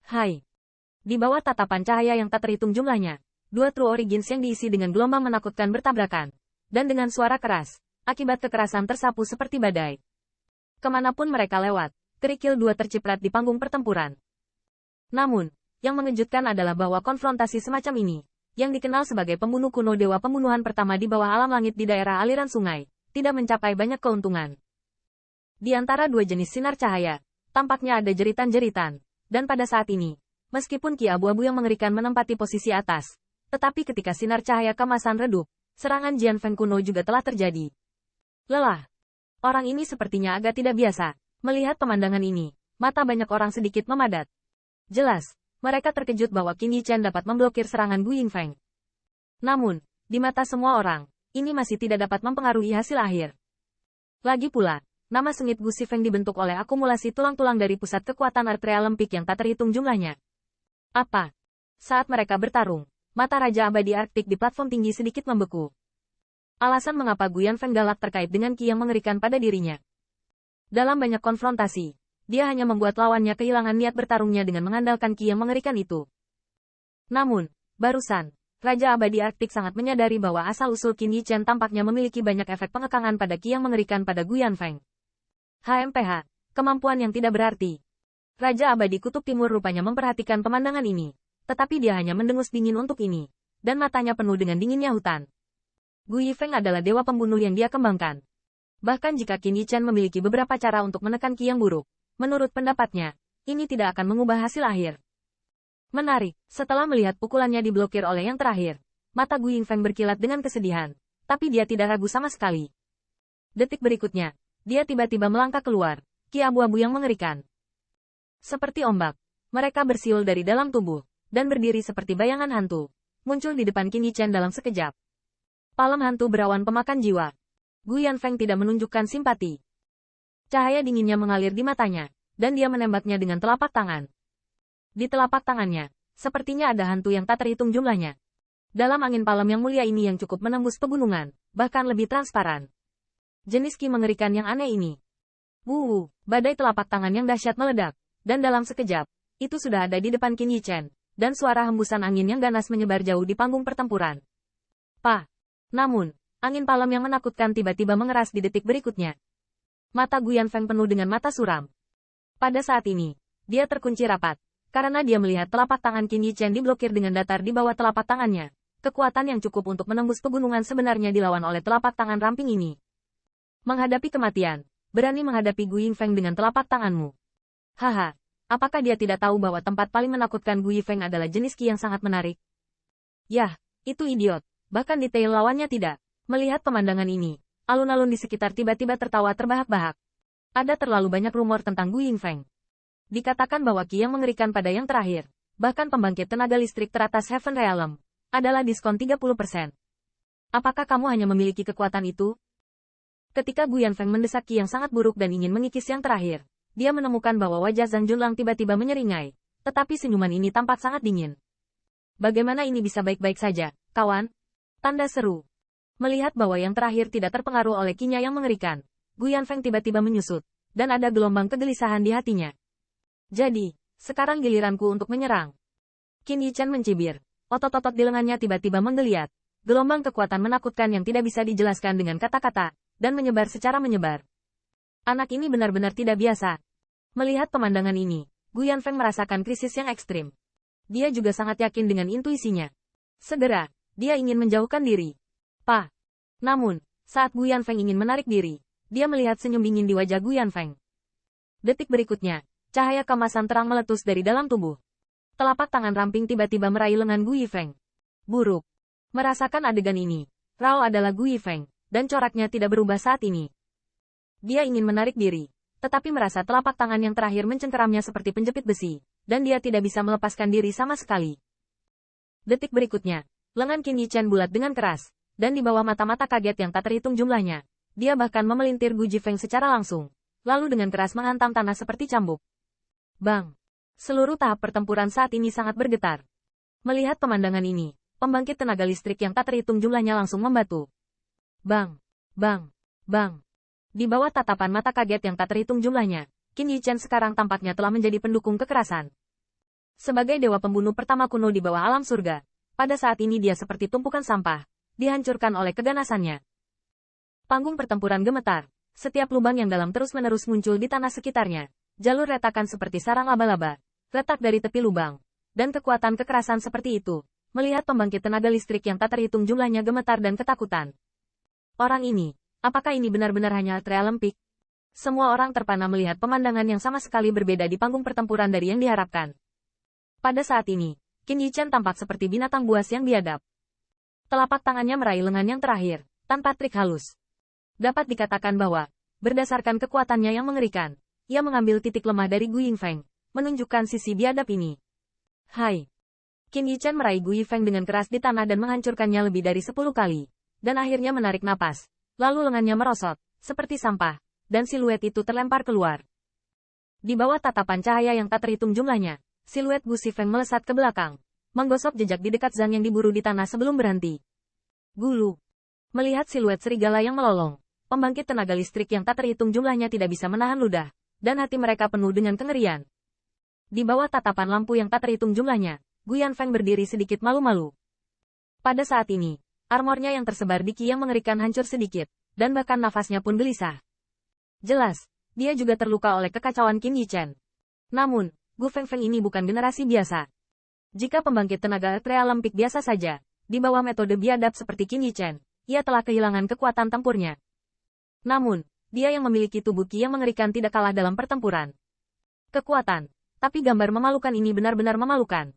Hai. Di bawah tatapan cahaya yang tak terhitung jumlahnya, dua True Origins yang diisi dengan gelombang menakutkan bertabrakan. Dan dengan suara keras, akibat kekerasan tersapu seperti badai. Kemanapun mereka lewat, kerikil dua terciprat di panggung pertempuran. Namun, yang mengejutkan adalah bahwa konfrontasi semacam ini, yang dikenal sebagai pembunuh kuno dewa pembunuhan pertama di bawah alam langit di daerah aliran sungai, tidak mencapai banyak keuntungan. Di antara dua jenis sinar cahaya, tampaknya ada jeritan-jeritan, dan pada saat ini, meskipun ki abu-abu yang mengerikan menempati posisi atas, tetapi ketika sinar cahaya kemasan redup, serangan Jian Feng kuno juga telah terjadi. Lelah. Orang ini sepertinya agak tidak biasa. Melihat pemandangan ini, mata banyak orang sedikit memadat. Jelas, mereka terkejut bahwa Qin Yichen dapat memblokir serangan Gu Yingfeng. Namun, di mata semua orang, ini masih tidak dapat mempengaruhi hasil akhir. Lagi pula, nama sengit Gu Shifeng dibentuk oleh akumulasi tulang-tulang dari pusat kekuatan arteria lempik yang tak terhitung jumlahnya. Apa? Saat mereka bertarung, mata Raja Abadi Arktik di platform tinggi sedikit membeku. Alasan mengapa Gu Yanfeng galak terkait dengan ki yang mengerikan pada dirinya. Dalam banyak konfrontasi, dia hanya membuat lawannya kehilangan niat bertarungnya dengan mengandalkan ki yang mengerikan itu. Namun, barusan, Raja Abadi Arktik sangat menyadari bahwa asal-usul Qin Yichen tampaknya memiliki banyak efek pengekangan pada ki yang mengerikan pada Gu Yanfeng. HMPH, kemampuan yang tidak berarti. Raja Abadi Kutub Timur rupanya memperhatikan pemandangan ini, tetapi dia hanya mendengus dingin untuk ini, dan matanya penuh dengan dinginnya hutan. Gu Yifeng adalah dewa pembunuh yang dia kembangkan. Bahkan jika Qin Yichen memiliki beberapa cara untuk menekan ki yang buruk, menurut pendapatnya, ini tidak akan mengubah hasil akhir. Menarik, setelah melihat pukulannya diblokir oleh yang terakhir, mata Gu Yifeng berkilat dengan kesedihan, tapi dia tidak ragu sama sekali. Detik berikutnya, dia tiba-tiba melangkah keluar, ki abu-abu yang mengerikan. Seperti ombak, mereka bersiul dari dalam tubuh, dan berdiri seperti bayangan hantu, muncul di depan Qin Yichen dalam sekejap. Palem hantu berawan pemakan jiwa. Gu Yanfeng tidak menunjukkan simpati. Cahaya dinginnya mengalir di matanya, dan dia menembaknya dengan telapak tangan. Di telapak tangannya, sepertinya ada hantu yang tak terhitung jumlahnya. Dalam angin palem yang mulia ini yang cukup menembus pegunungan, bahkan lebih transparan. Jenis ki mengerikan yang aneh ini. Badai telapak tangan yang dahsyat meledak, dan dalam sekejap, itu sudah ada di depan Qin Yichen, dan suara hembusan angin yang ganas menyebar jauh di panggung pertempuran. Namun, angin palem yang menakutkan tiba-tiba mengeras di detik berikutnya. Mata Gu Yanfeng penuh dengan mata suram. Pada saat ini, dia terkunci rapat, karena dia melihat telapak tangan Qin Yichen diblokir dengan datar di bawah telapak tangannya. Kekuatan yang cukup untuk menembus pegunungan sebenarnya dilawan oleh telapak tangan ramping ini. Menghadapi kematian, berani menghadapi Gu Yifeng dengan telapak tanganmu. Haha, apakah dia tidak tahu bahwa tempat paling menakutkan Gu Yifeng adalah jenis ki yang sangat menarik? Yah, itu idiot. Bahkan detail lawannya tidak. Melihat pemandangan ini, alun-alun di sekitar tiba-tiba tertawa terbahak-bahak. Ada terlalu banyak rumor tentang Gu Yifeng. Dikatakan bahwa ki yang mengerikan pada yang terakhir, bahkan pembangkit tenaga listrik teratas Heaven Realm, adalah diskon 30%. Apakah kamu hanya memiliki kekuatan itu? Ketika Gu Yanfeng mendesak ki yang sangat buruk dan ingin mengikis yang terakhir, dia menemukan bahwa wajah Zhang Junlang tiba-tiba menyeringai, tetapi senyuman ini tampak sangat dingin. Bagaimana ini bisa baik-baik saja, kawan? Tanda seru. Melihat bahwa yang terakhir tidak terpengaruh oleh kinya yang mengerikan, Gu Yanfeng tiba-tiba menyusut, dan ada gelombang kegelisahan di hatinya. Jadi, sekarang giliranku untuk menyerang. Qin Yichen mencibir, otot-otot di lengannya tiba-tiba menggeliat, gelombang kekuatan menakutkan yang tidak bisa dijelaskan dengan kata-kata, dan menyebar secara menyebar. Anak ini benar-benar tidak biasa. Melihat pemandangan ini, Gu Yanfeng merasakan krisis yang ekstrim. Dia juga sangat yakin dengan intuisinya. Segera, dia ingin menjauhkan diri. Namun, saat Gu Yanfeng ingin menarik diri, dia melihat senyum dingin di wajah Gu Yanfeng. Detik berikutnya, cahaya kemasan terang meletus dari dalam tubuh. Telapak tangan ramping tiba-tiba meraih lengan Gu Yifeng. Buruk. Merasakan adegan ini, Rao adalah Gu Yifeng, dan coraknya tidak berubah saat ini. Dia ingin menarik diri, tetapi merasa telapak tangan yang terakhir mencengkeramnya seperti penjepit besi, dan dia tidak bisa melepaskan diri sama sekali. Detik berikutnya, lengan Qin Yichen bulat dengan keras, dan di bawah mata-mata kaget yang tak terhitung jumlahnya, dia bahkan memelintir Gu Yifeng secara langsung, lalu dengan keras menghantam tanah seperti cambuk. Bang! Seluruh tahap pertempuran saat ini sangat bergetar. Melihat pemandangan ini, pembangkit tenaga listrik yang tak terhitung jumlahnya langsung membatu. Bang! Bang! Bang! Di bawah tatapan mata kaget yang tak terhitung jumlahnya, Qin Yichen sekarang tampaknya telah menjadi pendukung kekerasan. Sebagai dewa pembunuh pertama kuno di bawah alam surga, pada saat ini dia seperti tumpukan sampah, dihancurkan oleh keganasannya. Panggung pertempuran gemetar, setiap lubang yang dalam terus-menerus muncul di tanah sekitarnya, jalur retakan seperti sarang laba-laba, retak dari tepi lubang, dan kekuatan kekerasan seperti itu, melihat pembangkit tenaga listrik yang tak terhitung jumlahnya gemetar dan ketakutan. Orang ini, apakah ini benar-benar hanya Atre Lempik? Semua orang terpana melihat pemandangan yang sama sekali berbeda di panggung pertempuran dari yang diharapkan. Pada saat ini, Qin Yichen tampak seperti binatang buas yang biadab. Telapak tangannya meraih lengan yang terakhir, tanpa trik halus. Dapat dikatakan bahwa, berdasarkan kekuatannya yang mengerikan, ia mengambil titik lemah dari Gu Yingfeng, menunjukkan sisi biadab ini. Hai! Qin Yichen meraih Gu Yingfeng dengan keras di tanah dan menghancurkannya lebih dari 10 kali, dan akhirnya menarik napas, lalu lengannya merosot, seperti sampah, dan siluet itu terlempar keluar. Di bawah tatapan cahaya yang tak terhitung jumlahnya, siluet Gu Yingfeng melesat ke belakang, menggosok jejak di dekat Zhang yang diburu di tanah sebelum berhenti. Gulu. Melihat siluet serigala yang melolong, pembangkit tenaga listrik yang tak terhitung jumlahnya tidak bisa menahan ludah, dan hati mereka penuh dengan kengerian. Di bawah tatapan lampu yang tak terhitung jumlahnya, Gu Yanfeng berdiri sedikit malu-malu. Pada saat ini, armornya yang tersebar di Qi yang mengerikan hancur sedikit, dan bahkan nafasnya pun gelisah. Jelas, dia juga terluka oleh kekacauan Qin Yichen. Namun, Gu Fengfeng ini bukan generasi biasa. Jika pembangkit tenaga Atre Lempik biasa saja, di bawah metode biadab seperti Qin Yichen, ia telah kehilangan kekuatan tempurnya. Namun, dia yang memiliki tubuh Qi yang mengerikan tidak kalah dalam pertempuran. Kekuatan, tapi gambar memalukan ini benar-benar memalukan.